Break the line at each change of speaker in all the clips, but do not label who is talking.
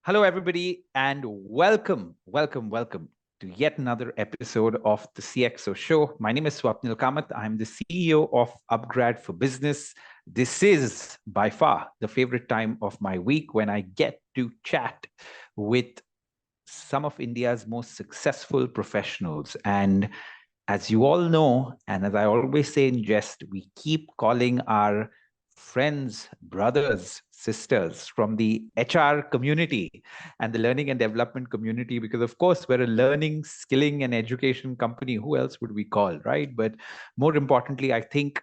Hello, everybody, and welcome to yet another episode of the CXO show. My name is Swapnil Kamat. I'm the CEO of upGrad for Business. This is by far the favorite time of my week when I get to chat with some of India's most successful professionals. And as you all know, and as I always say in jest, we keep calling our friends, brothers, sisters from the HR community and the learning and development community, because of course we're a learning, skilling, and education company. Who else would we call, right? But more importantly, I think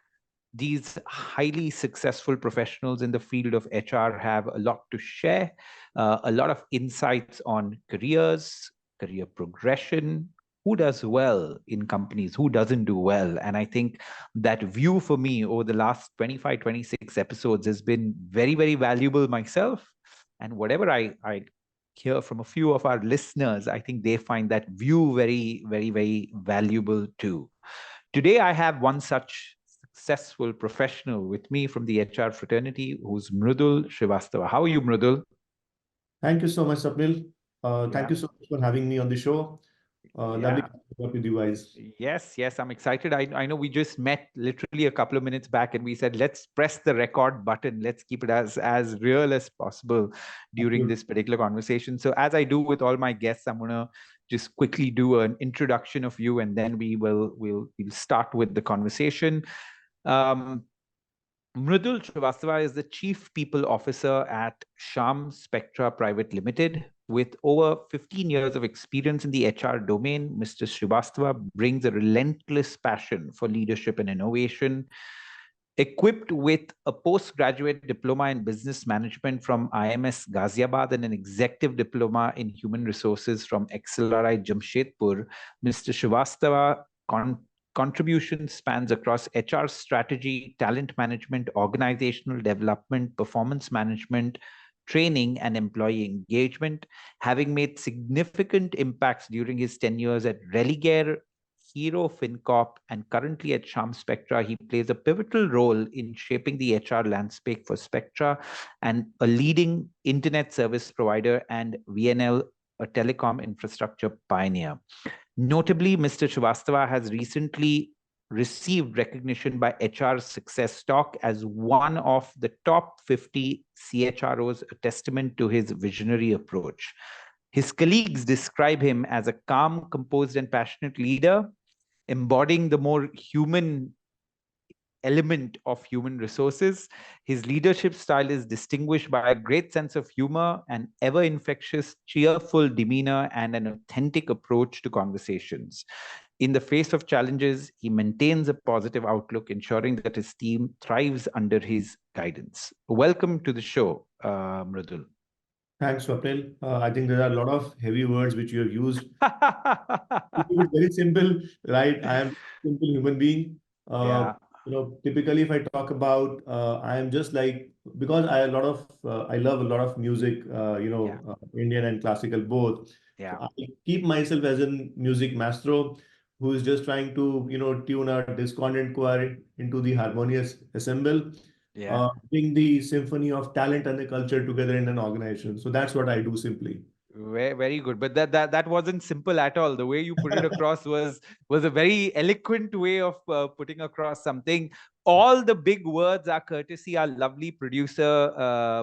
these highly successful professionals in the field of HR have a lot to share, a lot of insights on careers, career progression, who does well in companies, who doesn't do well. And I think that view for me over the last 25, 26 episodes has been very, very valuable myself. And whatever I hear from a few of our listeners, I think they find that view very, very, very valuable too. Today, I have one such successful professional with me from the HR fraternity, who's Mridul Srivastava. How are you, Mridul?
Thank you so much, Swapnil. Thank
Yeah,
you so much for having me on the show. Lovely
yeah.
to work with you guys.
Yes, I'm excited. I know we just met literally a couple of minutes back and we said, let's press the record button. Let's keep it as real as possible during
Absolutely.
this particular conversation. So as I do with all my guests, I'm gonna just quickly do an introduction of you and then we'll start with the conversation. Um, Mridul Srivastava is the Chief People Officer at Shyam Spectra Private Limited. With over 15 years of experience in the HR domain, Mr. Srivastava brings a relentless passion for leadership and innovation. Equipped with a postgraduate diploma in business management from IMS Ghaziabad and an executive diploma in human resources from XLRI Jamshedpur, Mr. Srivastava contribution spans across HR strategy, talent management, organizational development, performance management, training, and employee engagement, having made significant impacts during his tenures at Religare, Hero FinCorp, and currently at Shyam Spectra. He plays a pivotal role in shaping the HR landscape for Spectra and a leading internet service provider and VNL, a telecom infrastructure pioneer. Notably, Mr. Srivastava has recently received recognition by HR Success Talk as one of the top 50 CHROs, a testament to his visionary approach. His colleagues describe him as a calm, composed, and passionate leader, embodying the more human element of human resources. His leadership style is distinguished by a great sense of humor, an ever infectious, cheerful demeanor, and an authentic approach to conversations. In the face of challenges, he maintains a positive outlook, ensuring that his team thrives under his guidance. Welcome to the show, Mridul.
Thanks, Swapnil. I think there are a lot of heavy words which you have used. To keep it very simple, right? I am a simple human being.
Yeah,
Typically, if I talk about, I am just like because I love a lot of music.
yeah,
Indian and classical both. So
yeah,
I keep myself as a music maestro who is just trying to tune a discordant choir into the harmonious assemble,
yeah.
bring the symphony of talent and the culture together in an organization. So that's what I do simply.
Very, very good. But that wasn't simple at all. The way you put it across was a very eloquent way of putting across something. All the big words are courtesy our lovely producer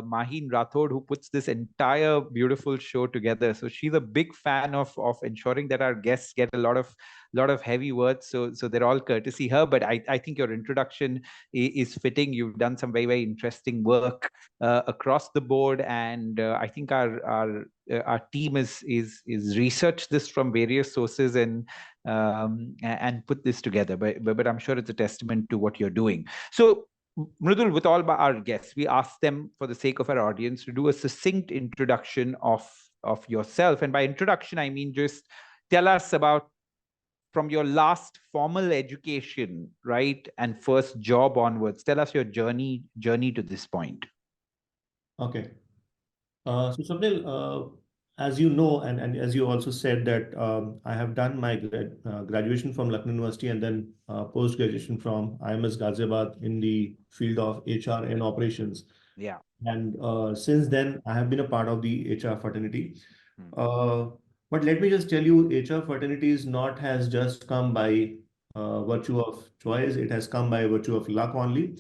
Mahin Rathod, who puts this entire beautiful show together. So she's a big fan of ensuring that our guests get a lot of heavy words. So they're all courtesy her. But I think your introduction is fitting. You've done some very, very interesting work across the board, and I think our team is researched this from various sources and put this together. But I'm sure it's a testament to what you're doing. So, Mridul, with all our guests, we ask them for the sake of our audience to do a succinct introduction of yourself. And by introduction, I mean just tell us about from your last formal education, right, and first job onwards. Tell us your journey to this point.
Okay. So Swapnil, as you know, and as you also said that I have done my graduation from Lucknow University and then post-graduation from IMS Ghaziabad in the field of HR and operations.
Yeah.
And since then, I have been a part of the HR fraternity.
Mm.
Uh, but let me just tell you, HR fraternity is not has just come by virtue of choice. It has come by virtue of luck only.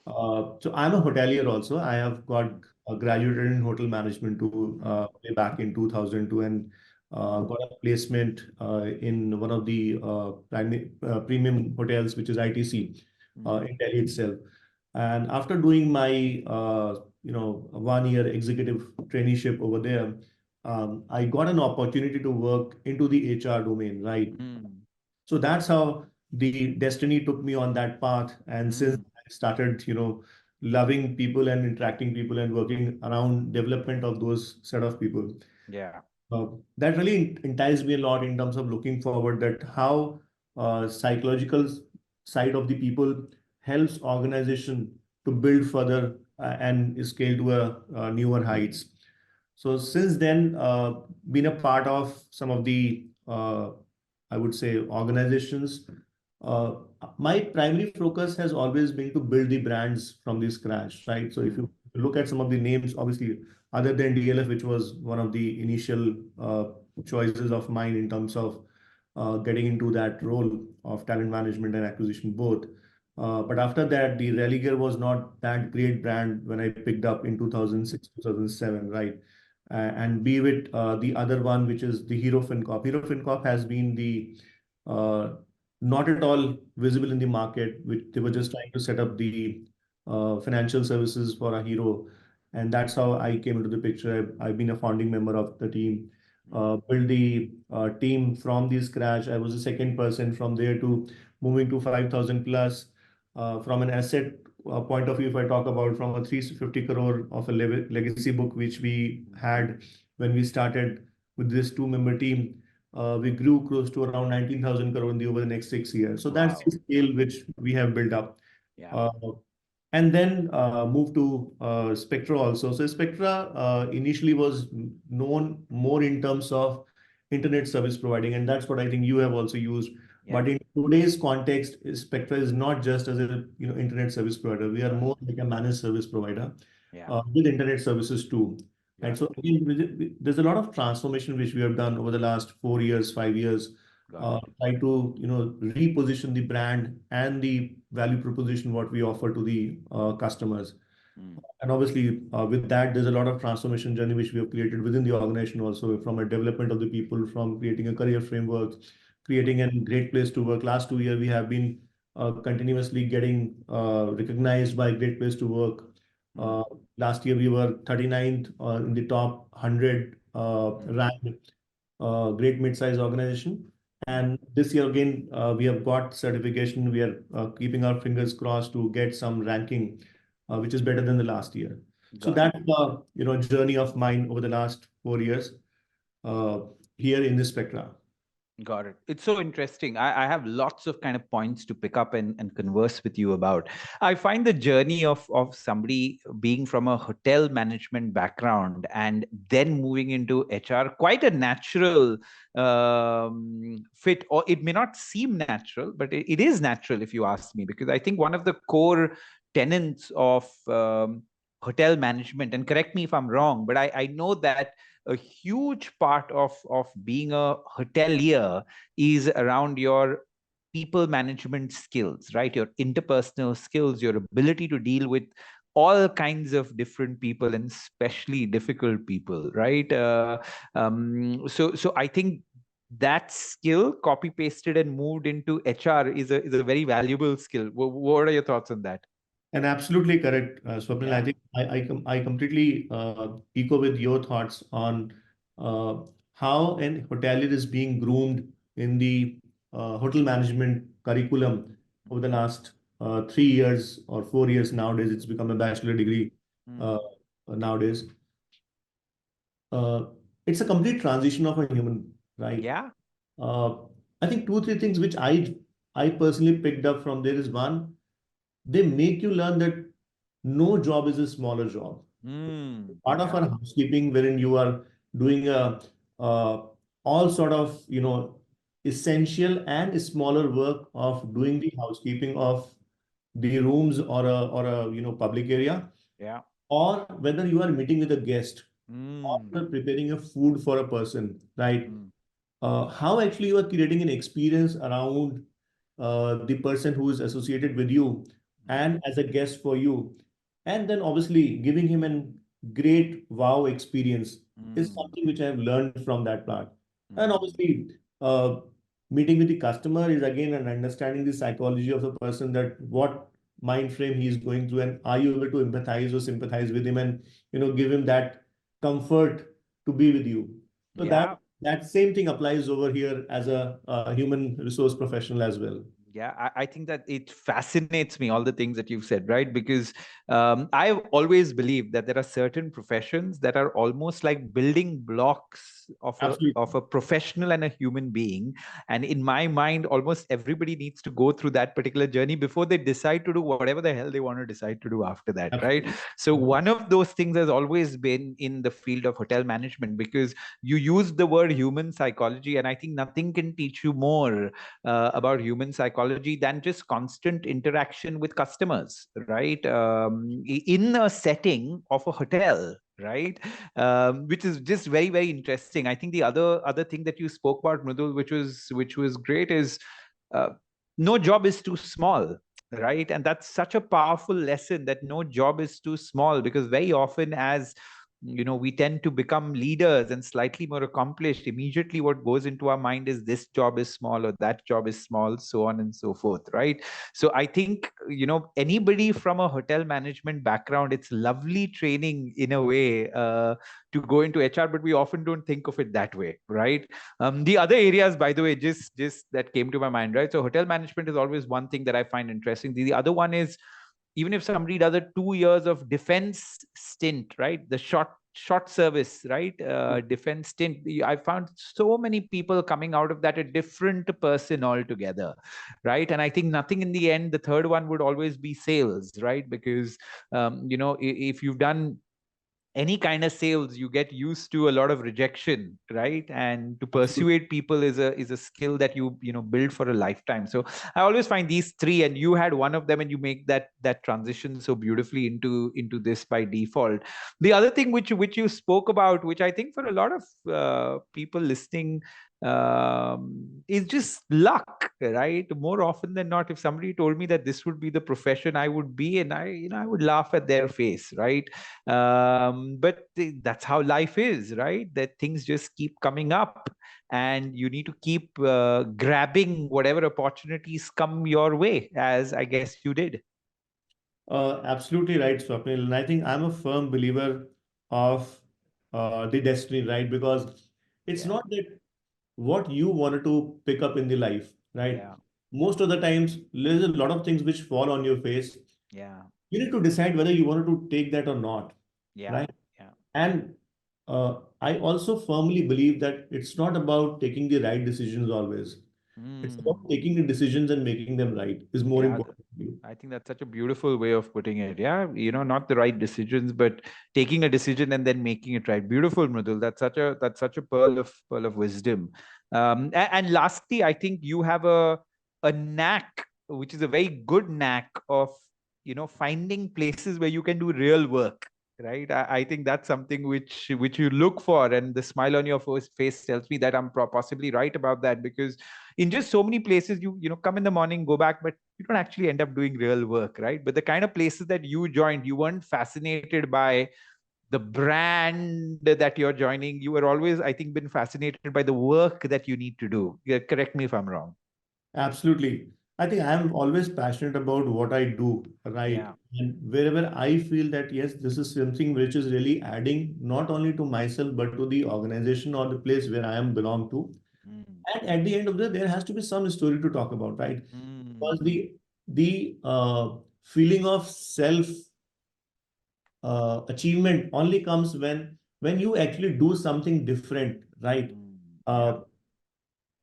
Mm.
So I'm a hotelier also. I have got graduated in hotel management to
Mm.
way back in 2002 and got a placement in one of the premium hotels, which is ITC
Mm.
in Delhi itself. And after doing my 1 year executive traineeship over there, I got an opportunity to work into the HR domain, right?
Mm.
So that's how the destiny took me on that path. And since
Mm.
I started, loving people and interacting people and working around development of those set of people,
Yeah.
uh, that really enticed me a lot in terms of looking forward that how psychological side of the people helps organization to build further and scale to a newer heights. So since then, been a part of some of the, I would say, organizations. Uh, my primary focus has always been to build the brands from the scratch, right? So if
Mm.
you look at some of the names, obviously, other than DLF, which was one of the initial choices of mine in terms of getting into that role of talent management and acquisition both. But after that, the Religer was not that great brand when I picked up in 2006, 2007, right? And be it the other one, which is the Hero FinCorp. Hero FinCorp has been the uh, not at all visible in the market, which they were just
Mm.
trying to set up the financial services for a hero. And that's how I came into the picture. I've been a founding member of the team,
Mm.
build the team from the scratch. I was the second person from there to moving to 5,000 plus. From an asset point of view, if I talk about from a 350 crore of a legacy book, which we
Mm.
had when we started with this two-member team, we grew close to around 19,000 crore over the next 6 years. So that's the
Wow.
scale which we have built up.
Yeah.
Uh, and then moved to Spectra also. So Spectra initially was known more in terms of internet service providing, and that's what I think you have also used.
Yeah.
But in today's context, Spectra is not just as a internet service provider. We are more like a managed service provider
Yeah.
with internet services too. Right.
Got
So
it.
again, there's a lot of transformation which we have done over the last 4 years, 5 years,
Got it.
try to reposition the brand and the value proposition what we offer to the customers.
Mm.
And obviously, with that, there's a lot of transformation journey which we have created within the organization also, from a development of the people, from creating a career framework, creating a great place to work. Last 2 years, we have been continuously getting recognized by Great Place to Work.
Mm.
Uh, Last year, we were 39th in the top 100
Mm.
ranked great mid-size organization.
Mm.
And this year again, we have got certification. We are keeping our fingers crossed to get some ranking, which is better than the last year. So
Got it.
that's the journey of mine over the last 4 years uh, here in the Spectra.
Got it. It's so interesting. I have lots of kind of points to pick up and converse with you about. I find the journey of somebody being from a hotel management background and then moving into HR quite a natural fit, or it may not seem natural, but it is natural if you ask me, because I think one of the core tenets of hotel management, and correct me if I'm wrong, but I know that a huge part of being a hotelier is around your people management skills, right? Your interpersonal skills, your ability to deal with all kinds of different people, and especially difficult people, right? So I think that skill copy pasted and moved into HR is a very valuable skill. What are your thoughts on that?
And absolutely correct, Swapnil. I
Yeah.
think I completely echo with your thoughts on uh, how an hotelier is being groomed in the hotel management curriculum over the last 3 years or 4 years. Nowadays, it's become a bachelor degree uh,
Mm.
nowadays. Uh, it's a complete transition of a human, right?
Yeah.
Uh, I think two, three things which I personally picked up from there is one, they make you learn that no job is a smaller job.
Mm.
Part of
Yeah.
our housekeeping, wherein you are doing uh, all sort of essential and smaller work of doing
Mm.
the housekeeping of the rooms or a public area.
Yeah.
or whether you are meeting with a guest, or
Mm,
you are preparing a food for a person, right?
mm,
How actually you are creating an experience around the person who is associated with you
mm,
and as a guest for you. And then obviously giving him a great wow experience is
mm,
something which I have learned from that part. And
mm.
obviously, meeting with the customer is again an understanding the psychology of the person, that what mind frame he is going through, and are you able to empathize or sympathize with him, and give him that comfort to be with you. So
Yeah.
that same thing applies over here as a human resource professional as well.
Yeah, I think that it fascinates me, all the things that you've said, right? Because I've always believed that there are certain professions that are almost like building blocks of
Absolutely.
a professional and a human being. And in my mind, almost everybody needs to go through that particular journey before they decide to do whatever the hell they want to decide to do after that, right?
Absolutely.
So one of those things has always been in the field of hotel management, because you use the word human psychology, and I think nothing can teach you more about human psychology than just constant interaction with customers, right? In a setting of a hotel, right? Which is just very, very interesting. I think the other thing that you spoke about, Mridul, which was great, is uh, no job is too small, right? And that's such a powerful lesson, that no job is too small, because very often, as we tend to become leaders and slightly more accomplished, immediately what goes into our mind is this job is small or that job is small, so on and so forth, right? So I think, anybody from a hotel management background, it's lovely training in a way, to go into HR, but we often don't think of it that way, right? The other areas, by the way, just that came to my mind, right? So hotel management is always one thing that I find interesting. The other one is, even if somebody does a 2 years of defense stint, right? The short service, right? Defense stint. I found so many people coming out of that a different person altogether, right? And I think nothing in the end. The third one would always be sales, right? Because if you've done any kind of sales, you get used to a lot of rejection, right? And to
Absolutely.
persuade people is a skill that you build for a lifetime. So I always find these three, and you had one of them, and you make that transition so beautifully into this by default. The other thing which you spoke about, which I think for a lot of people listening, is just luck, right? More often than not, if somebody told me that this would be the profession I would be in, I would laugh at their face, right? But that's how life is, right? That things just keep coming up, and you need to keep grabbing whatever opportunities come your way, as I guess you did.
Absolutely right, Swapnil. And I think I'm a firm believer of the destiny, right? Because it's
Yeah,
not that what you wanted to pick up in the life, right?
yeah,
Most of the times, there's a lot of things which fall on your face.
yeah,
You need to decide whether you wanted to take that or not,
yeah,
right?
yeah.
And I also firmly believe that it's not about taking the right decisions always. It's about
Mm.
taking the decisions and making them right is more
Yeah,
important to you.
I think that's such a beautiful way of putting it. Yeah, not the right decisions, but taking a decision and then making it right. Beautiful, Mridul. That's such a pearl of wisdom. And lastly, I think you have a knack, which is a very good knack of finding places where you can do real work. Right. I think that's something which you look for, and the smile on your face tells me that I'm possibly right about that, because in just so many places you come in the morning, go back, but you don't actually end up doing real work, right? But the kind of places that you joined, you weren't fascinated by the brand that you're joining. You were always, I think, been fascinated by the work that you need to do. Yeah, correct me if I'm wrong.
Absolutely. I think I'm always passionate about what I do, right?
Yeah.
And wherever I feel that, yes, this is something which is really adding not only to myself, but to the organization or the place where I am belong to.
Mm,
And at the end of the day, there has to be some story to talk about, right? Because
mm,
the feeling of self achievement only comes when you actually do something different, right?
yeah.
Uh,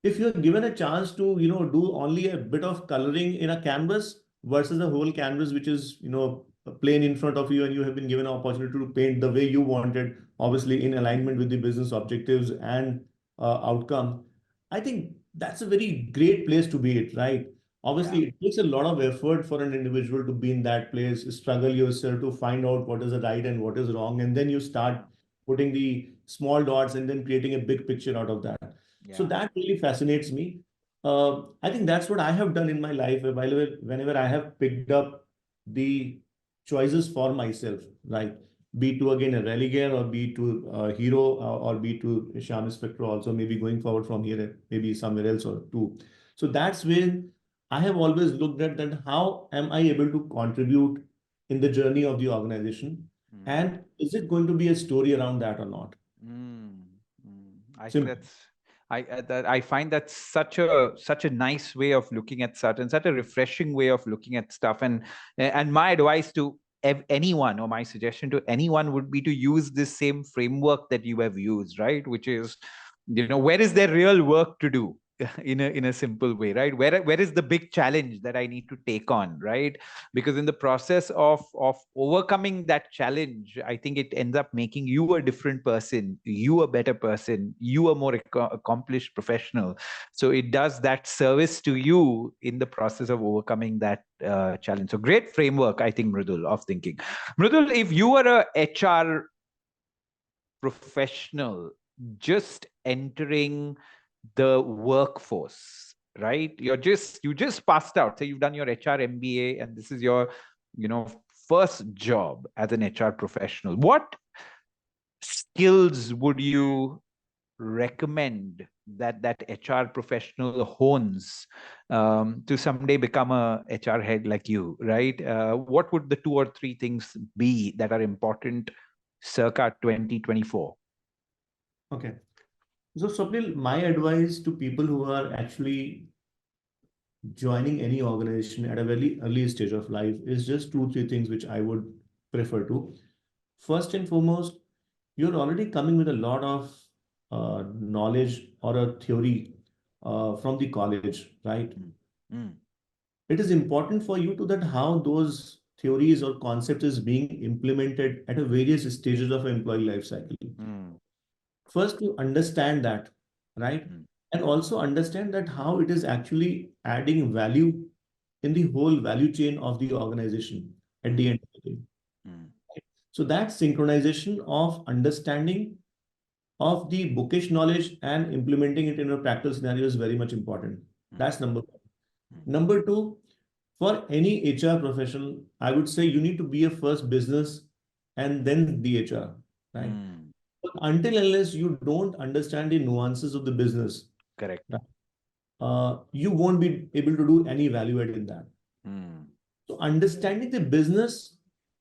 if you're given a chance to do only a bit of coloring in a canvas versus a whole canvas which is plain in front of you, and you have been given an opportunity to paint the way you wanted, obviously in alignment with the business objectives and outcome, I think that's a very great place to be at, right? Obviously, it takes a lot of effort for an individual to be in that place, struggle yourself to find out what is right and what is wrong, and then you start putting the small dots and then creating a big picture out of that. So
Yeah.
that really fascinates me. I think that's what I have done in my life. Whenever I have picked up the choices for myself, right? Be to again a relegate or be to a hero or be to Shyam Spectra also, maybe going forward from here, maybe somewhere else or two. So that's where I have always looked at that how am I able to contribute in the journey of the organization?
Mm.
And is it going to be a story around that or not?
Mm, I think
Simple.
that's I find that such a nice way of looking at certain, such a refreshing way of looking at stuff. And my advice to anyone, or my suggestion to anyone, would be to use this same framework that you have used, right? Which is, where is there real work to do? In a simple way, right? Where is the big challenge that I need to take on, right? Because in the process of overcoming that challenge, I think it ends up making you a different person, you a better person, you a more accomplished professional. So it does that service to you in the process of overcoming that challenge. So great framework, I think, Mridul, of thinking. Mridul, if you were a HR professional just entering the workforce, right? You just passed out. Say you've done your HR MBA and this is your, first job as an HR professional. What skills would you recommend that HR professional hones to someday become a HR head like you, right? What would the 2 or 3 things be that are important circa 2024?
Okay. So, Swapnil, my advice to people who are actually joining any organization at a very early stage of life is just two, three things which I would prefer to. First and foremost, you're already coming with a lot of knowledge or a theory from the college, right?
Mm. Mm.
It is important for you to that how those theories or concepts is being implemented at a various stages of employee life cycle.
Mm.
First, to understand that, right?
Mm.
And also understand that how it is actually adding value in the whole value chain of the organization at the
Mm.
end of the day.
Mm.
So that synchronization of understanding of the bookish knowledge and implementing it in a practical scenario is very much important.
Mm.
That's number one.
Mm.
Number two, for any HR professional, I would say you need to be a first business and then the HR, right?
Mm.
But until unless you don't understand the nuances of the business,
Correct.
right, you won't be able to do any value add in that.
Mm.
So understanding the business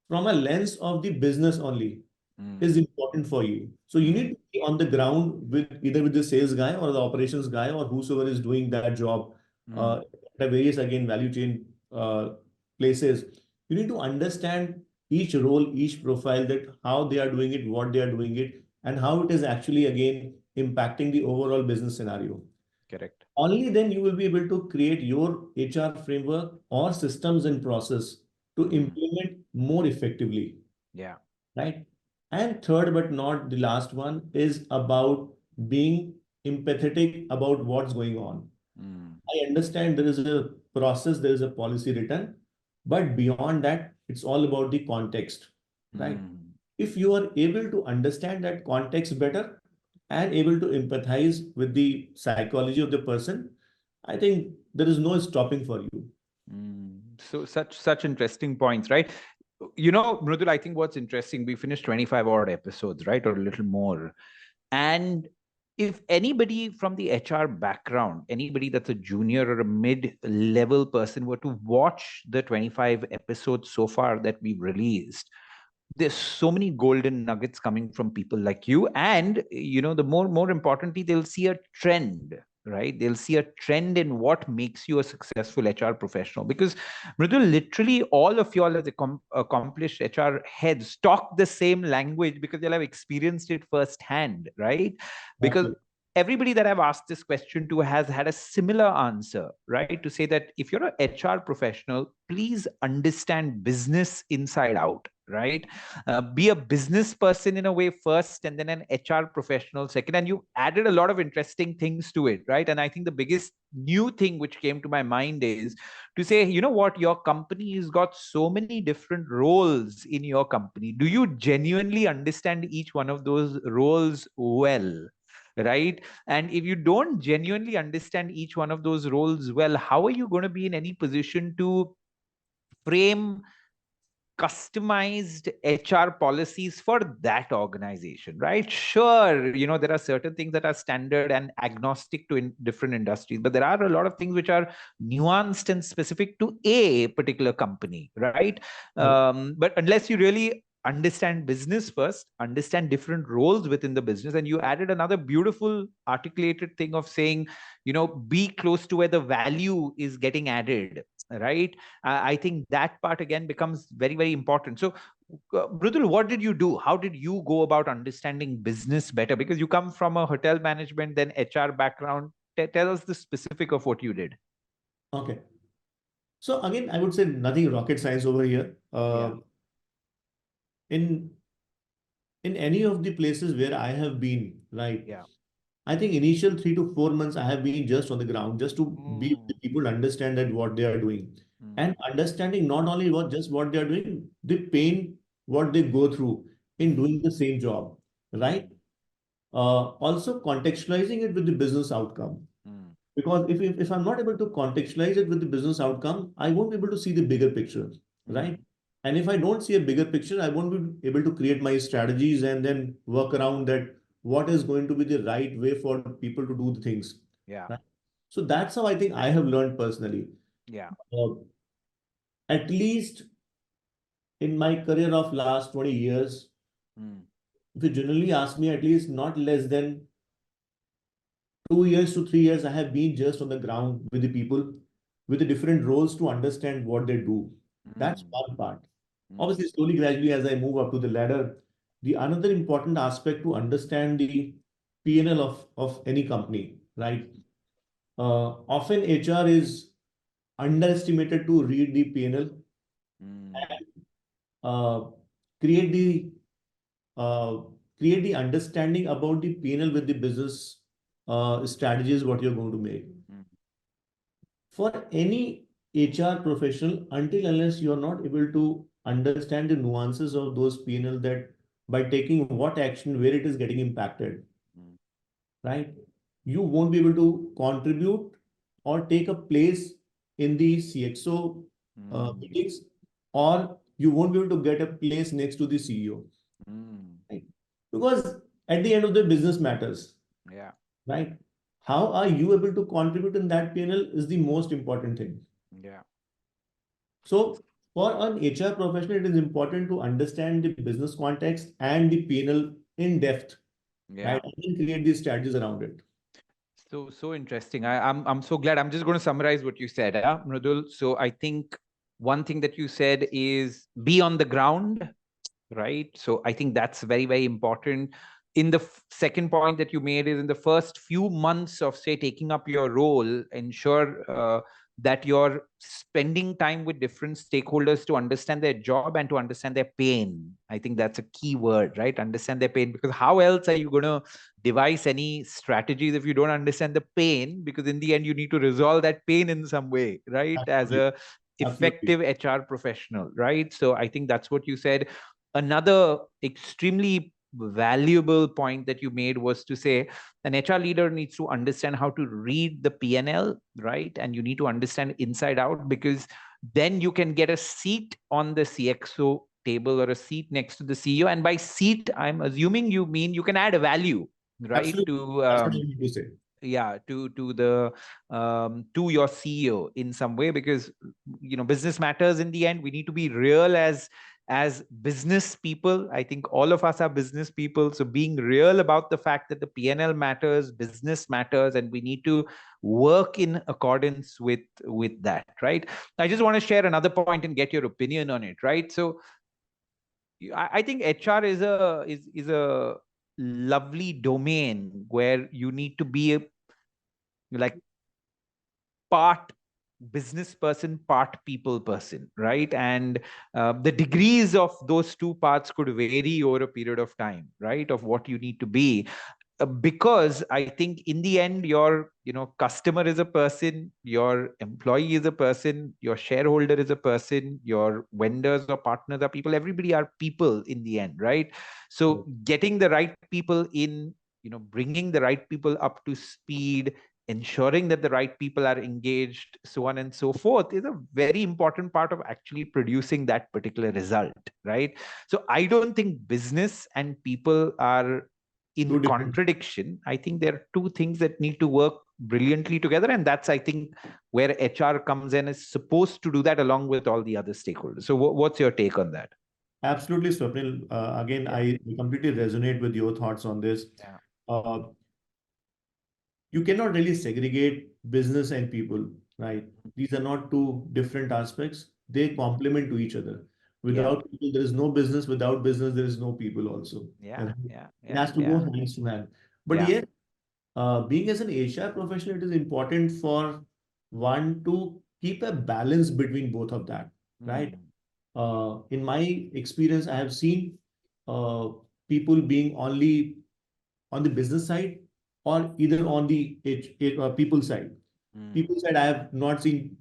from a lens of the business only is
Mm.
important for you. So you need
Mm.
to be on the ground with either with the sales guy or the operations guy or whosoever is doing that job
Mm.
at various again value chain places. You need to understand each role, each profile, that how they are doing it, what they are doing it, and how it is actually again impacting the overall business scenario.
Correct.
Only then you will be able to create your HR framework or systems and process to
Mm.
implement more effectively,
Yeah.
right? And third, but not the last one, is about being empathetic about what's going on.
Mm.
I understand there is a process, there is a policy written, but beyond that, it's all about the context, right?
Mm.
If you are able to understand that context better and able to empathize with the psychology of the person, I think there is no stopping for you.
Mm. So such interesting points, right? Mridul, I think what's interesting, we finished 25 odd episodes, right? Or a little more. And if anybody from the HR background, anybody that's a junior or a mid-level person were to watch the 25 episodes so far that we've released, there's so many golden nuggets coming from people like you. And the more importantly, they'll see a trend, right? They'll see a trend in what makes you a successful HR professional. Because Mridul, literally all of y'all as accomplished HR heads talk the same language because you'll have experienced it firsthand, right? Because
Absolutely.
everybody that I've asked this question to has had a similar answer, right? To say that if you're a HR professional, please understand business inside out, right? Be a business person in a way first, and then an HR professional second. And you added a lot of interesting things to it, right? And I think the biggest new thing which came to my mind is to say, you know what, your company has got so many different roles in your company. Do you genuinely understand each one of those roles well? Right. And if you don't genuinely understand each one of those roles well, how are you going to be in any position to frame customized HR policies for that organization, right? Sure, there are certain things that are standard and agnostic to different industries, but there are a lot of things which are nuanced and specific to a particular company, right? But unless you really understand business first, understand different roles within the business, and you added another beautiful articulated thing of saying, be close to where the value is getting added, right? I think that part again becomes very, very important. So, Mridul, what did you do? How did you go about understanding business better? Because you come from a hotel management, then HR background. Tell us the specific of what you did.
Okay. So again, I would say nothing rocket science over here.
Yeah.
In any of the places where I have been, right?
Yeah.
I think initial 3 to 4 months I have been just on the ground, just to be with the
Mm,
people, understand that what they are doing,
mm,
and understanding not only what they are doing, the pain what they go through in
mm,
doing the same job, right?
mm,
Also contextualizing it with the business outcome.
mm,
Because if I'm not able to contextualize it with the business outcome, I won't be able to see the bigger picture, right?
mm,
And if I don't see a bigger picture, I won't be able to create my strategies and then work around that what is going to be the right way for people to do the things,
yeah.
right? So that's how I think I have learned personally.
Yeah.
Uh, at least in my career of last 20 years,
Mm,
if you generally ask me, at least not less than 2 years to 3 years, I have been just on the ground with the people with the different roles to understand what they do. That's
mm,
one part.
mm,
Obviously, slowly, gradually, as I move up to the ladder, the another important aspect to understand the P&L of any company, right? Often HR is underestimated to read the P&L
mm,
and create the uh, create the understanding about the P&L with the business strategies what you're going to make.
mm,
For any HR professional, until unless you are not able to understand the nuances of those P&L, that by taking what action, where it is getting impacted,
mm,
right? You won't be able to contribute or take a place in the CXO
mm,
meetings, or you won't be able to get a place next to the CEO,
mm.
right? Because at the end of the business matters,
Yeah.
right? How are you able to contribute in that P&L is the most important thing.
Yeah.
So for an HR professional, it is important to understand the business context and the P&L in depth,
Yeah.
right? And then create these strategies around it.
So interesting. I'm so glad. I'm just going to summarize what you said, Mridul. So I think one thing that you said is be on the ground, right? So I think that's very, very important. In the second point that you made is in the first few months of, say, taking up your role, ensure that you're spending time with different stakeholders to understand their job and to understand their pain. I think that's a key word, right? Understand their pain, because how else are you going to devise any strategies if you don't understand the pain? Because in the end, you need to resolve that pain in some way, right? As
Absolutely.
a
Absolutely.
effective HR professional, right? So I think that's what you said. Another extremely valuable point that you made was to say an HR leader needs to understand how to read the PNL, right? And you need to understand inside out, because then you can get a seat on the CXO table or a seat next to the CEO. And by seat, I'm assuming you mean you can add a value, right?
Absolutely.
To
That's what I need to say.
yeah, to your CEO in some way, because business matters in the end. We need to be real as business people. I think all of us are business people, so being real about the fact that the PNL matters, business matters, and we need to work in accordance with that, right? I just want to share another point and get your opinion on it, right? So I think HR is a lovely domain where you need to be like part business person, part people person, right? And the degrees of those two parts could vary over a period of time, right? Of what you need to be. Because I think in the end, your customer is a person, your employee is a person, your shareholder is a person, your vendors or partners are people. Everybody are people in the end, right? So getting the right people in, bringing the right people up to speed, ensuring that the right people are engaged, so on and so forth, is a very important part of actually producing that particular result, right? So I don't think business and people are in contradiction. I think there are two things that need to work brilliantly together, and that's, I think, where HR comes in, is supposed to do that along with all the other stakeholders. So what's your take on that?
Absolutely, Swapnil. Again,
Yeah.
I completely resonate with your thoughts on this.
Yeah.
Uh, you cannot really segregate business and people, right? These are not two different aspects. They complement to each other.
Yeah.
Without people, there is no business. Without business, there is no people also.
Yeah.
And
Yeah.
it
Yeah.
has to go
Yeah.
hands to hand. But
Yeah.
yes, being as an HR professional, it is important for one to keep a balance between both of that, right?
Mm.
In my experience, I have seen uh, people being only on the business side or either on the people side.
Mm.
People side, I have not seen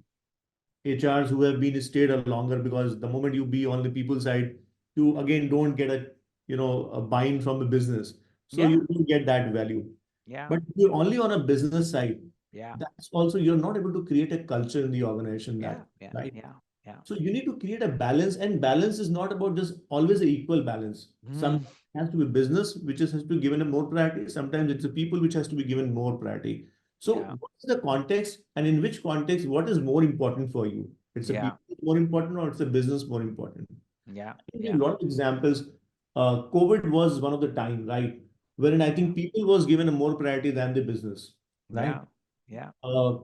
HRs who have been stayed a longer, because the moment you be on the people side, you again don't get a buy-in from the business. So
Yeah.
you don't get that value.
Yeah.
But if you're only on a business side,
Yeah.
that's also you're not able to create a culture in the organization
Yeah.
that,
Yeah.
right?
Yeah. Yeah.
So you need to create a balance, and balance is not about just always an equal balance.
Mm.
Sometimes it has to be business, which has to be given a more priority. Sometimes it's the people which has to be given more priority. So
Yeah.
what is the context, and in which context, what is more important for you? It's a
Yeah.
people more important, or it's a business more important?
Yeah.
I give
Yeah.
a lot of examples. COVID was one of the time, right? Wherein I
Yeah.
think people was given a more priority than the business, right?
Yeah. Yeah.
Uh,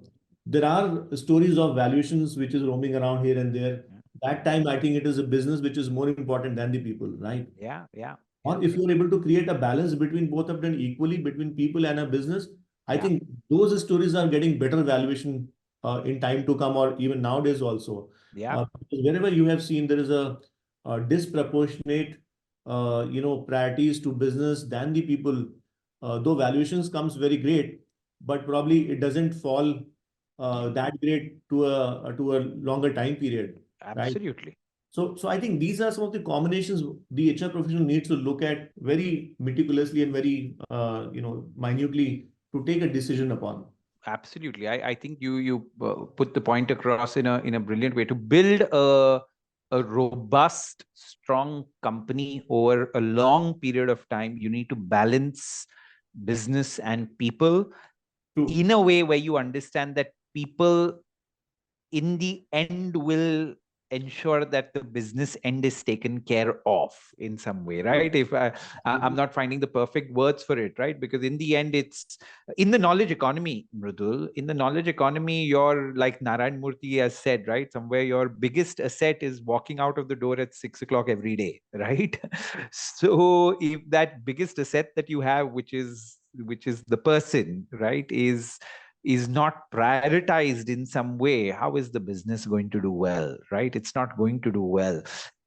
there are stories of valuations which is roaming around here and there. That
Yeah.
time, I think it is a business which is more important than the people, right?
Yeah. Yeah. Yeah.
Or if you're able to create a balance between both of them equally, between people and a business, I
Yeah.
think those stories are getting better valuation in time to come, or even nowadays also.
Yeah.
Because wherever you have seen there is a disproportionate, priorities to business than the people. Though valuations comes very great, but probably it doesn't fall that great to a longer time period, right?
Absolutely.
So I think these are some of the combinations the HR professional needs to look at very meticulously and very minutely to take a decision upon.
Absolutely. I think you put the point across in a brilliant way. To build a robust, strong company over a long period of time, you need to balance business and people
True.
in a way where you understand that people in the end will ensure that the business end is taken care of in some way, right? If I'm not finding the perfect words for it, right? Because in the end, it's in the knowledge economy, Mridul. In the knowledge economy, you're like Narayan Murthy has said, right? Somewhere your biggest asset is walking out of the door at 6 o'clock every day, right? So if that biggest asset that you have, which is the person, right, is not prioritized in some way, how is the business going to do well, right? It's not going to do well,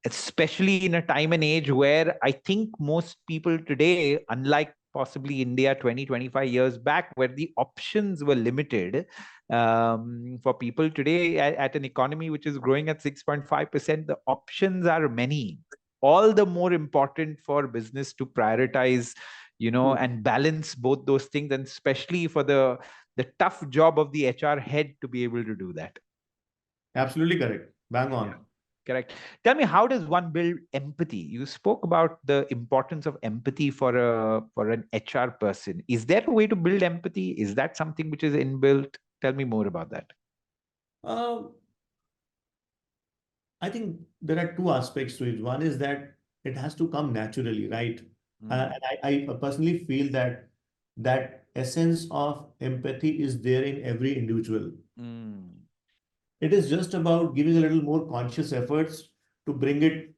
especially in a time and age where I think most people today, unlike possibly India 20, 25 years back, where the options were limited, for people today at an economy which is growing at 6.5%, the options are many. All the more important for business to prioritize,
True.
and balance both those things, and especially for the tough job of the HR head to be able to do that.
Absolutely correct. Bang
Yeah,
on.
correct. Tell me, how does one build empathy? You spoke about the importance of empathy for an HR person. Is there a way to build empathy? Is that something which is inbuilt? Tell me more about that.
Uh, I think there are two aspects to it. One is that it has to come naturally, right?
Mm,
And I personally feel that that essence of empathy is there in every individual.
mm,
It is just about giving a little more conscious efforts to bring it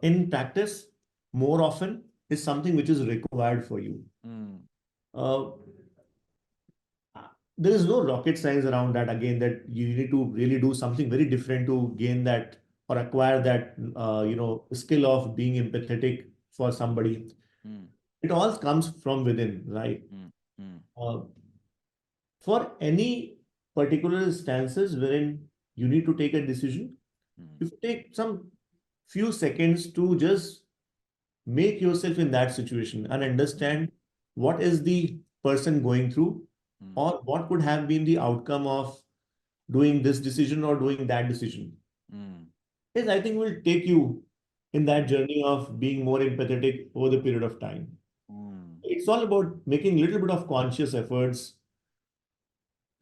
in practice more often is something which is required for you.
mm,
Uh, there is no rocket science around that. Again, that you need to really do something very different to gain that or acquire that, skill of being empathetic for somebody.
Mm,
It all comes from within, right?
mm, mm,
Uh, for any particular stances wherein you need to take a decision,
mm,
if you take some few seconds to just make yourself in that situation and
mm,
understand what is the person going through,
mm,
or what could have been the outcome of doing this decision or doing that decision,
mm,
is I think will take you in that
mm,
journey of being more empathetic over the period of time.
mm.
It's all about making little bit of conscious efforts,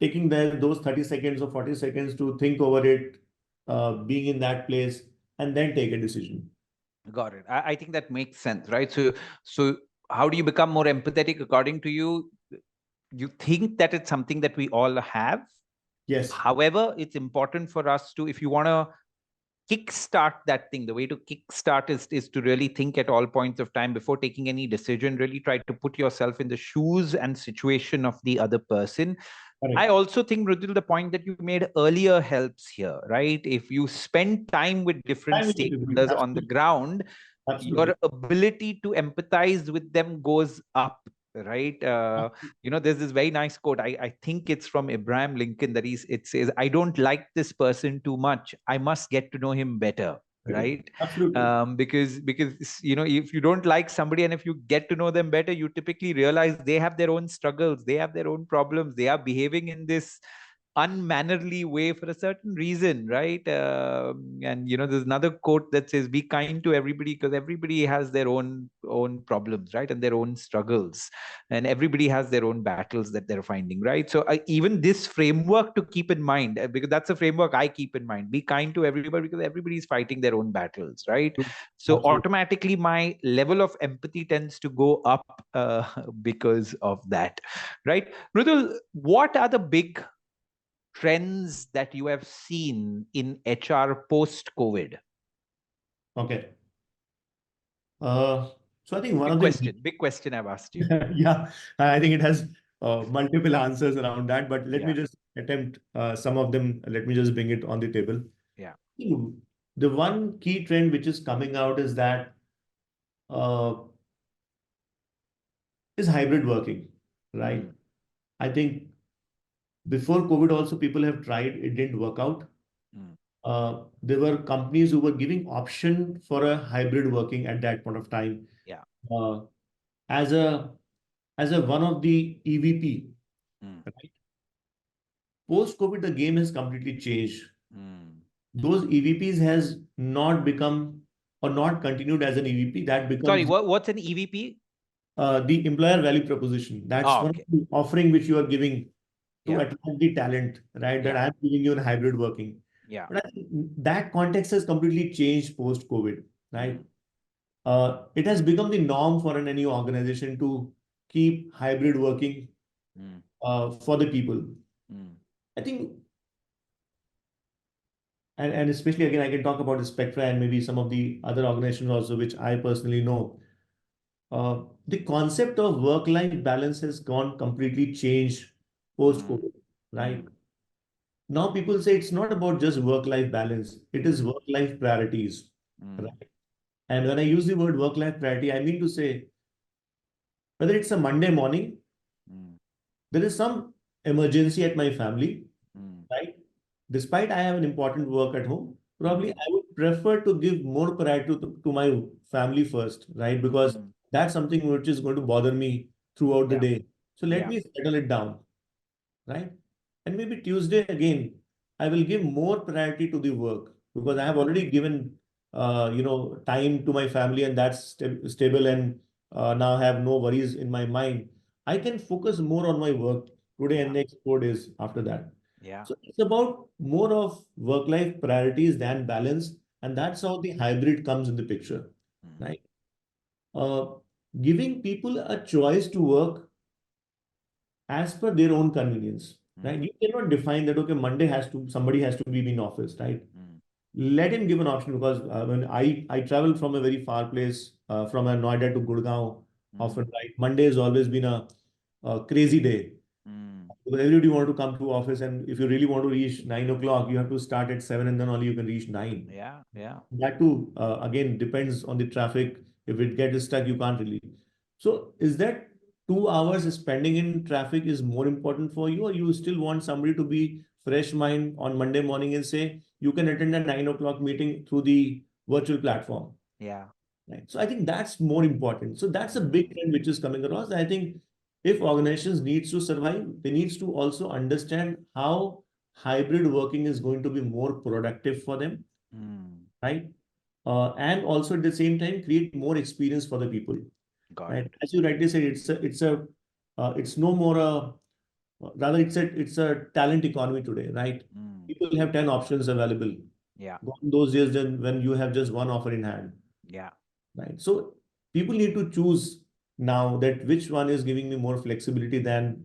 taking those 30 seconds or 40 seconds to think over it, being in that place, and then take a decision.
Got it. I think that makes sense, right? So how do you become more empathetic according to you? You think that it's something that we all have.
Yes,
However, it's important for us to, if you want to kickstart that thing, the way to kickstart is to really think at all points of time before taking any decision, really try to put yourself in the shoes and situation of the other person. I
correct.
also think, Mridul, the point that you made earlier helps here, right? If you spend time with different
Time with the people.
stakeholders on the
Absolutely.
ground,
Absolutely.
your ability to empathize with them goes up, right? There's this very nice quote. I think it's from Abraham Lincoln that it says, I don't like this person too much. I must get to know him better, right?
Absolutely.
Because if you don't like somebody and if you get to know them better, you typically realize they have their own struggles, they have their own problems, they are behaving in this unmannerly way for a certain reason, right? And there's another quote that says, "Be kind to everybody because everybody has their own problems, right, and their own struggles, and everybody has their own battles that they're finding, right?" So even this framework to keep in mind, because that's a framework I keep in mind. Be kind to everybody because everybody is fighting their own battles, right? So
Absolutely.
automatically, my level of empathy tends to go up because of that, right? Mridul, what are the big trends that you have seen in HR post COVID?
Okay. Uh, so I think one of
Big
the
question. Big question I've asked you.
yeah, I think it has multiple answers around that, but let me
Yeah.
just attempt some of them. Let me just bring it on the table.
Yeah.
The one key trend which is coming out is that uh, is hybrid working, right?
Mm,
I think before COVID also people have tried, it didn't work out.
mm,
There were companies who were giving option for a hybrid working at that point of time.
yeah.
Uh, as a one of the EVP,
Mm,
right? Post COVID, the game has completely changed.
mm.
Those EVPs has not become or not continued as an EVP. That
Sorry,
becomes
what's an EVP?
the employer value proposition. That's
Oh,
one of
okay.
the offering which you are giving to
Yeah.
attract the talent, right? That
Yeah.
I'm giving you in hybrid working.
Yeah.
But I think that context has completely changed post COVID, right?
Mm,
It has become the norm for any organization to keep hybrid working
mm,
for the people.
mm,
I think, and especially again, I can talk about the Spectra and maybe some of the other organizations also, which I personally know. The concept of work-life balance has gone completely changed
mm,
post-COVID, right?
mm,
Now people say it's not about just work-life balance, it is
mm,
work-life priorities,
mm,
right? And when I use the word work-life priority, I mean to say whether it's a Monday morning,
mm,
there is some emergency at my family,
mm,
right? Despite I have an important work at home, probably
mm,
I would prefer to give more priority to my family first, right? Because
mm.
that's something which is going to bother me throughout the
Yeah.
day. So let
Yeah.
me settle it down, right? And maybe Tuesday again, I will give more priority to the work because I have
Mm,
already given, time to my family, and that's stable, and now I have no worries in my mind. I can focus more on my work today and
yeah.
next 4 days after that.
Yeah.
So it's about more of work-life priorities than balance, and that's how the hybrid comes in the picture,
Mm,
right? Uh, Giving people a choice to work as per their own convenience, right?
mm,
You cannot define that, okay, Monday somebody has to be in office, right?
mm,
Let him give an option because when I travel from a very far place, from a Noida to Gurgaon,
mm,
often, right? Monday has always been a crazy day.
mm.
Because everybody want to come to office, and if you really want to reach 9 o'clock, you have to start at 7, and then only you can reach 9.
Yeah, yeah.
That too, again, depends on the traffic. If it gets stuck, you can't really. So is that 2 hours spending in traffic is more important for you, or you still want somebody to be fresh mind on Monday morning and say you can attend a 9 o'clock meeting through the virtual platform?
Yeah.
Right. So I think that's more important. So that's a big trend which is coming across. I think if organizations needs to survive, they needs to also understand how hybrid working is going to be more productive for them, right? And also at the same time create more experience for the people,
Got
right?
it.
As you rightly said, it's no more a rather it's a talent economy today, right? People have 10 options available.
Yeah.
Gone those days then when you have just one offer in hand.
Yeah.
Right. So people need to choose now that which one is giving me more flexibility than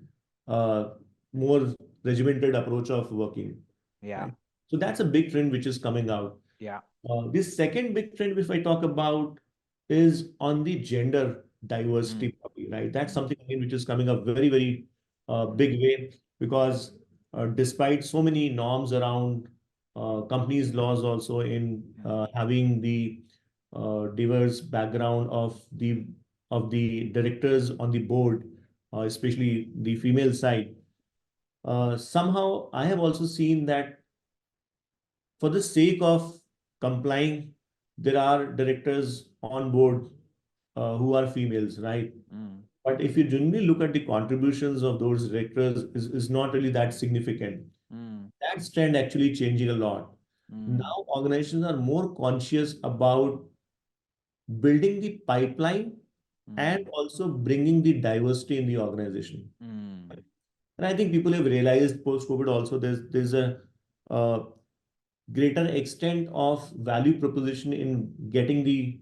uh, more regimented approach of working.
Yeah.
Right. So that's a big trend which is coming out.
Yeah.
This second big trend, if I talk about, is on the gender diversity, probably, right? That's something again which is coming up very, very big way because despite so many norms around companies' laws also in having the diverse background of the directors on the board, especially the female side. Somehow, I have also seen that for the sake of complying, there are directors on board who are females, right? But if you generally look at the contributions of those directors, is not really that significant. That trend actually changing a lot. Now organizations are more conscious about building the pipeline and also bringing the diversity in the organization. And I think people have realized post-COVID also there's a uh, greater extent of value proposition in getting the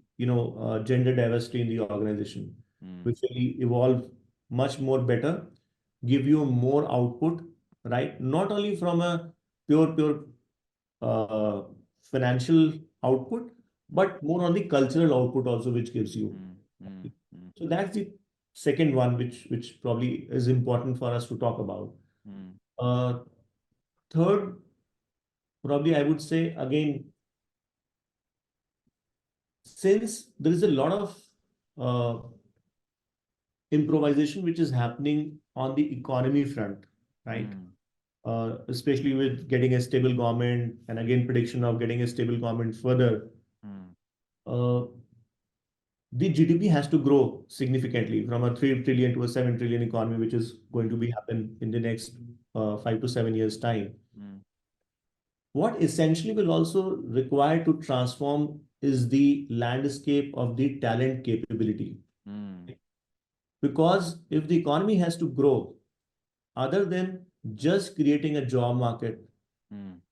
gender diversity in the organization, which will evolve much more better, give you more output, right? Not only from a pure uh, financial output, but more on the cultural output also, which gives you. So that's the second one, which probably is important for us to talk about. Uh, Third, probably I would say again, since there is a lot of uh, improvisation which is happening on the economy front, right? Especially with getting a stable government and again prediction of getting a stable government further, uh, the GDP has to grow significantly from a 3 trillion to a 7 trillion economy, which is going to be happen in the next 5 to 7 years time. What essentially will also require to transform is the landscape of the talent capability. Because if the economy has to grow, other than just creating a job market,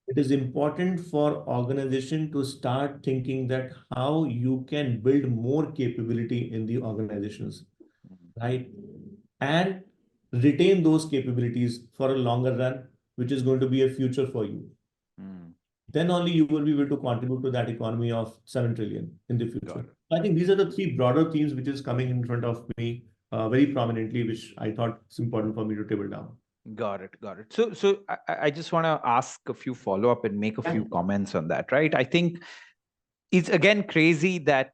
it is important for organization to start thinking that how you can build more capability in the organizations, right? And retain those capabilities for a longer run, which is going to be a future for you. Then only you will be able to contribute to that economy of 7 trillion in the future. I think these are the three broader themes which is coming in front of me very prominently, which I thought it's important for me to table down.
Got it. Got it. So I just want to ask a few follow-up and make a few comments on that, right? I think it's again crazy that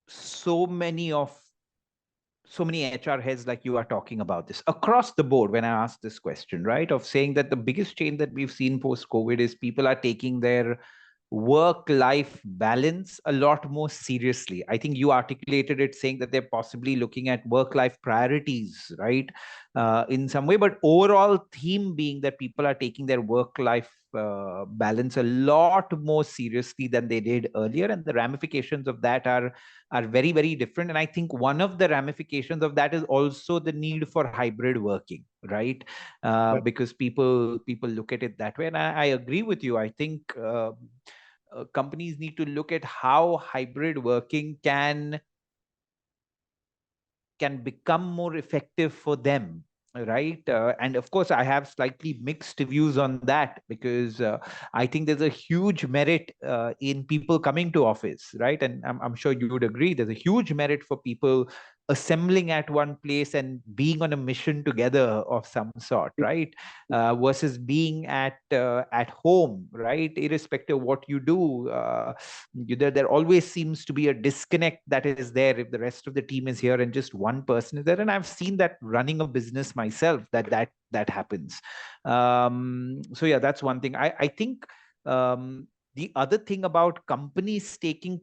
so many HR heads like you are talking about this across the board when I ask this question, right? Of saying that the biggest change that we've seen post-COVID is people are taking their work-life balance a lot more seriously. I think you articulated it saying that they're possibly looking at work-life priorities, right? In some way, but overall theme being that people are taking their work-life balance a lot more seriously than they did earlier, and the ramifications of that are very, very different. And I think one of the ramifications of that is also the need for hybrid working, right? Because people look at it that way, and I agree with you. I think companies need to look at how hybrid working can become more effective for them, right? And of course, I have slightly mixed views on that because I think there's a huge merit in people coming to office, right? And I'm sure you would agree there's a huge merit for people assembling at one place and being on a mission together of some sort, right? Versus being at home, right? Irrespective of what you do, there always seems to be a disconnect that is there if the rest of the team is here and just one person is there. And I've seen that running a business myself, that happens. So yeah, that's one thing. I think the other thing about companies taking,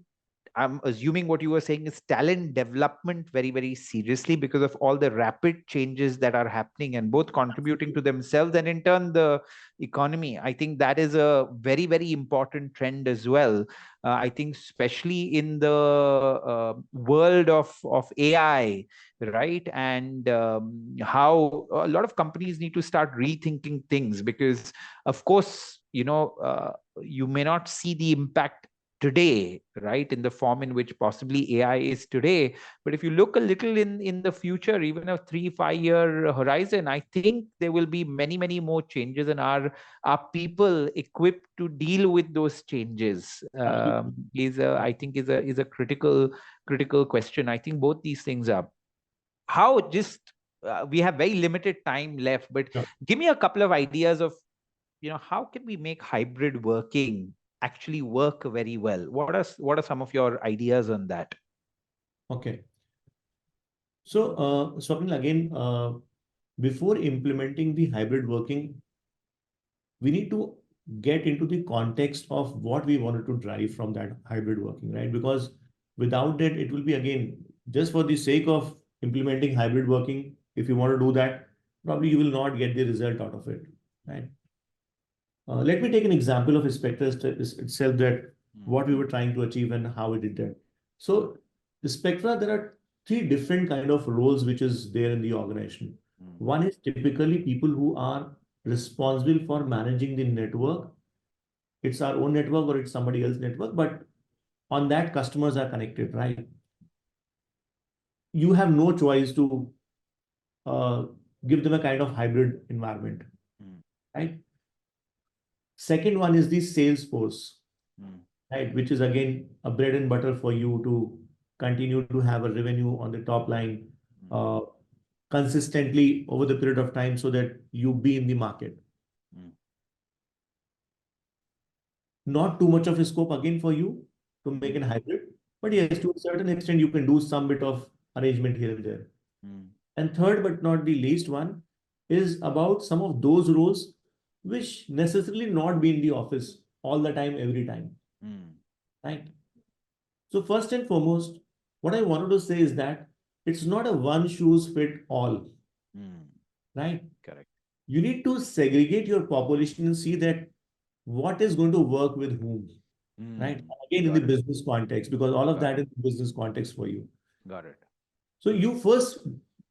I'm assuming what you were saying is talent development very, very seriously, because of all the rapid changes that are happening and both contributing to themselves and in turn the economy. I think that is a very, very important trend as well. I think especially in the world of AI, right? And how a lot of companies need to start rethinking things, because of course, you may not see the impact today, right, in the form in which possibly AI is today. But if you look a little in the future, even a 3-5 year horizon, I think there will be many, many more changes, and our people equipped to deal with those changes I think is a critical question. I think both these things are how just we have very limited time left, but
Yeah.
give me a couple of ideas of how can we make hybrid working actually work very well? What are some of your ideas on that?
Okay. So, Swapnil, again, before implementing the hybrid working, we need to get into the context of what we wanted to drive from that hybrid working, right? Because without that, it will be again just for the sake of implementing hybrid working. If you want to do that, probably you will not get the result out of it, right? Let me take an example of Spectre itself, that what we were trying to achieve and how we did that. So, the Spectra, there are three different kind of roles which is there in the organization. One is typically people who are responsible for managing the network. It's our own network or it's somebody else's network, but on that customers are connected, right? You have no choice to uh, give them a kind of hybrid environment, right? Second one is the sales force, right? Which is again a bread and butter for you to continue to have a revenue on the top line uh, consistently over the period of time so that you be in the market. Not too much of a scope again for you to make a hybrid, but yes, to a certain extent, you can do some bit of arrangement here and there. And third, but not the least one, is about some of those roles which necessarily not be in the office all the time, every time, right? So first and foremost, what I wanted to say is that it's not a one shoes fit all, right?
Correct.
You need to segregate your population and see that what is going to work with whom, right? Again, in the
Got it.
business context, because all of
Got
that
it.
is business context for you.
Got it.
So you first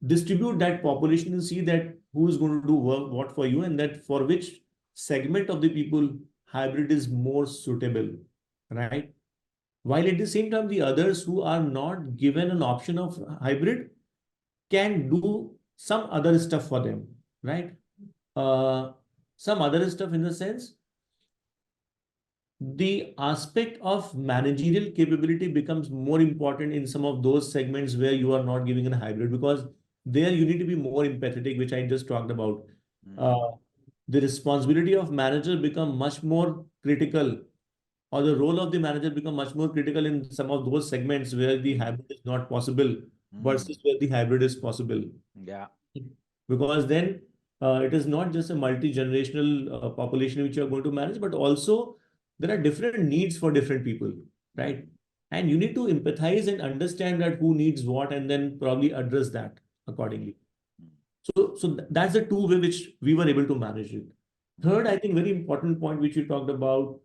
distribute that population and see that who is going to do work, what for you, and that for which segment of the people hybrid is more suitable, right? While at the same time, the others who are not given an option of hybrid can do some other stuff for them, right? Uh, some other stuff in the sense, the aspect of managerial capability becomes more important in some of those segments where you are not giving a hybrid, because there you need to be more empathetic, which I just talked about. The responsibility of manager become much more critical, or the role of the manager become much more critical in some of those segments where the hybrid is not possible versus where the hybrid is possible.
Yeah.
Because then it is not just a multi-generational population which you are going to manage, but also there are different needs for different people, right? And you need to empathize and understand that who needs what, and then probably address that accordingly. So that's the two way which we were able to manage it. Third, I think very important point which you talked about,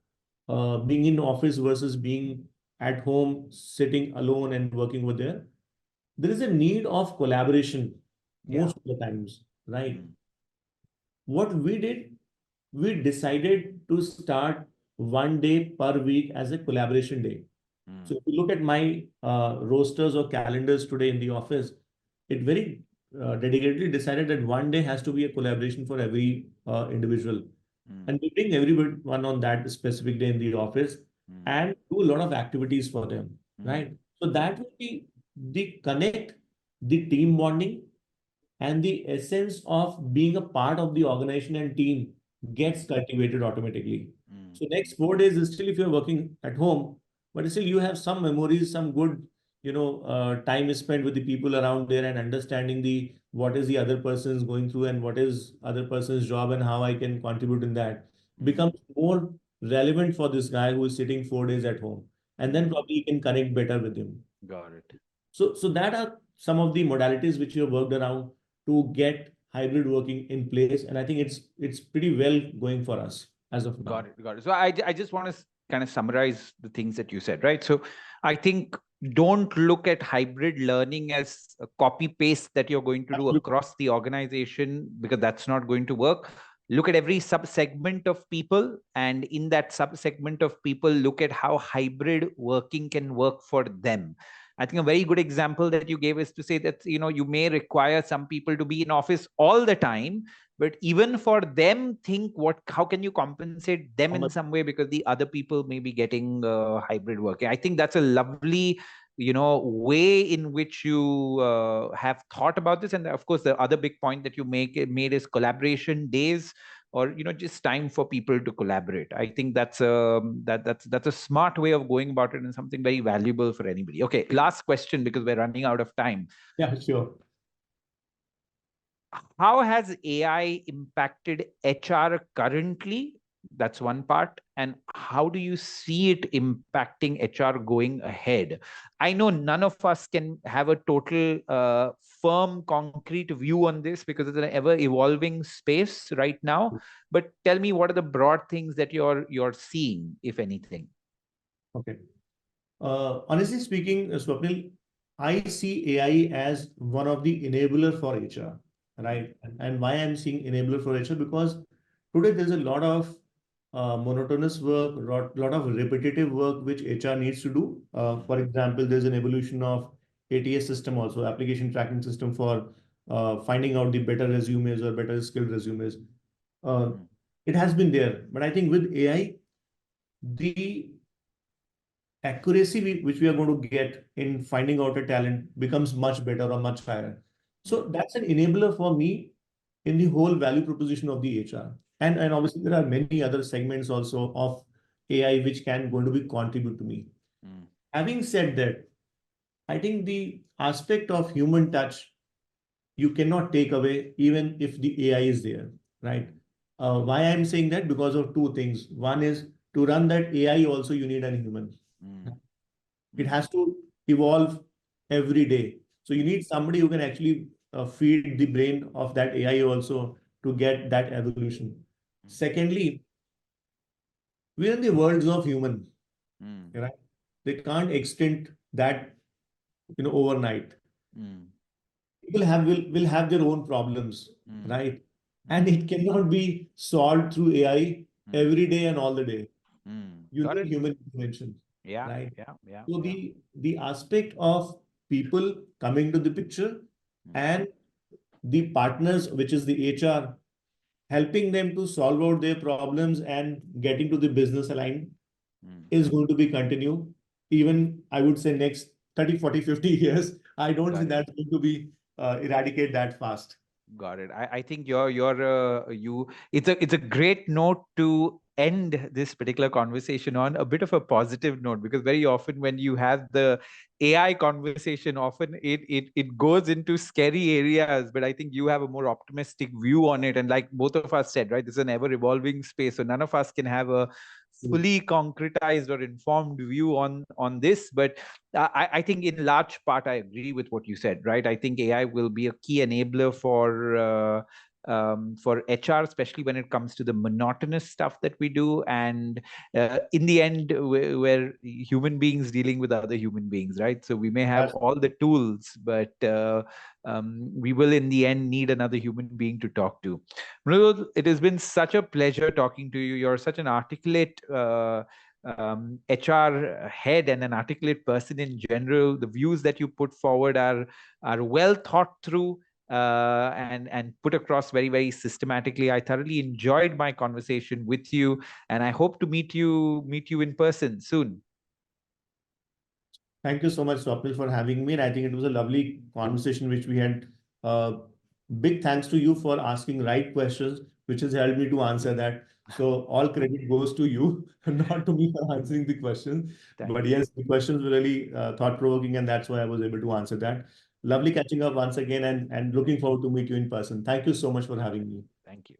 being in office versus being at home, sitting alone and working over there. There is a need of collaboration most of the times, right? What we did, we decided to start one day per week as a collaboration day. So if you look at my rosters or calendars today in the office, it very dedicatedly decided that one day has to be a collaboration for every individual. And we bring everyone on that specific day in the office and do a lot of activities for them, right? So that will be the connect the team bonding and the essence of being a part of the organization and team gets cultivated automatically. So next 4 days is still if you're working at home, but still you have some memories, some good, time is spent with the people around there and understanding the what is the other person's going through and what is other person's job and how I can contribute in that becomes more relevant for this guy who is sitting 4 days at home. And then probably you can connect better with him.
Got it.
So that are some of the modalities which we have worked around to get hybrid working in place, and I think it's pretty well going for us as of now.
Got it. Got it. So I just want to kind of summarize the things that you said, right? So I think don't look at hybrid learning as a copy paste that you're going to do across the organization, because that's not going to work. Look at every sub-segment of people, and in that sub-segment of people, look at how hybrid working can work for them. I think a very good example that you gave is to say that, you may require some people to be in office all the time, but even for them, think how can you compensate them in some way, because the other people may be getting hybrid working. I think that's a lovely way in which you have thought about this. And of course, the other big point that you made is collaboration days, or just time for people to collaborate. I think that's a smart way of going about it, and something very valuable for anybody. Okay, last question, because we're running out of time.
Yeah, sure.
How has AI impacted HR currently? That's one part. And how do you see it impacting HR going ahead? I know none of us can have a total firm, concrete view on this, because it's an ever-evolving space right now. But tell me, what are the broad things that you're seeing, if anything?
Okay. Honestly speaking, Swapnil, I see AI as one of the enabler for HR, right? And why I'm seeing enabler for HR, because today there's a lot of monotonous work, lot of repetitive work which HR needs to do. For example, there's an evolution of ATS system also, application tracking system for finding out the better resumes or better skilled resumes. It has been there, but I think with AI, the accuracy which we are going to get in finding out a talent becomes much better or much higher. So that's an enabler for me in the whole value proposition of the HR. And obviously there are many other segments also of AI which can going to be contribute to me. Having said that, I think the aspect of human touch you cannot take away even if the AI is there, right? Why I'm saying that? Because of two things. One is to run that AI also you need a human. It has to evolve every day. So you need somebody who can actually feed the brain of that AI also to get that evolution. Secondly, we are in the worlds of human, right? They can't extend that, overnight. People will have their own problems, right? And it cannot be solved through AI every day and all the day. You
Got
need
it.
human intervention,
Yeah,
right?
yeah.
So the aspect of people coming to the picture and the partners, which is the HR, helping them to solve out their problems and getting to the business aligned is going to be continue. Even I would say next 30, 40, 50 years, I don't
Got
see
it.
that's going to be eradicate that fast.
Got it. I think it's a great note to end this particular conversation on, a bit of a positive note, because very often when you have the AI conversation, often it goes into scary areas, but I think you have a more optimistic view on it. And like both of us said, right, this is an ever evolving space, so none of us can have a fully concretized or informed view on this. But I think in large part I agree with what you said, right? I think AI will be a key enabler for HR, especially when it comes to the monotonous stuff that we do, and in the end, we're human beings dealing with other human beings, right? So we may have all the tools, but we will in the end need another human being to talk to. Mridul, it has been such a pleasure talking to you. You're such an articulate HR head and an articulate person in general. The views that you put forward are well thought through and put across very, very systematically. I thoroughly enjoyed my conversation with you, and I hope to meet you in person soon.
Thank you so much, Swapnil, for having me. And I think it was a lovely conversation which we had. Uh, Big thanks to you for asking right questions, which has helped me to answer that. So all credit goes to you, not to me for answering the questions.
Thank
But
you.
yes, the questions were really thought-provoking, and that's why I was able to answer that. Lovely catching up once again, and looking forward to meet you in person. Thank you so much for having me.
Thank you.